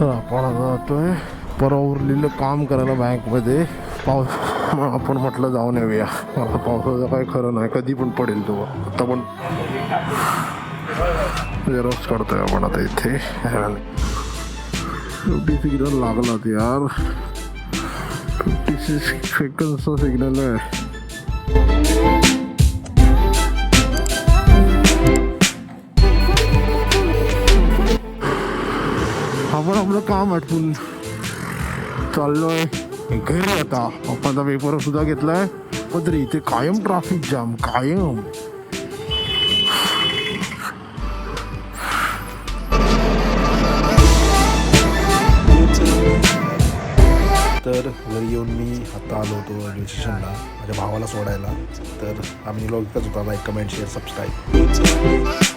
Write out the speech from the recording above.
तर आपण जातोय परवरलेलं काम करायला बँकमध्ये. पाऊस आपण म्हटलं जाऊन येऊया. आता पावसाचं काही खरं नाही, कधी पण पडेल तो. आता पण झेरॉक्स काढतोय आपण आता इथे. सिग्नल लागला यार, 56 सेकंडचा सिग्नल आहे. आपण आपलं काम आटपून चाललोय घरी. आता आपण पेपर सुद्धा घेतलाय, पण तरी इथे कायम ट्रॅफिक जाम कायम. तर घरी येऊन मी आता आलो होतो रेल्वे स्टेशनला माझ्या भावाला सोडायला. तर आम्ही लोक एकच होता, लाईक कमेंट शेअर सबस्क्राईब.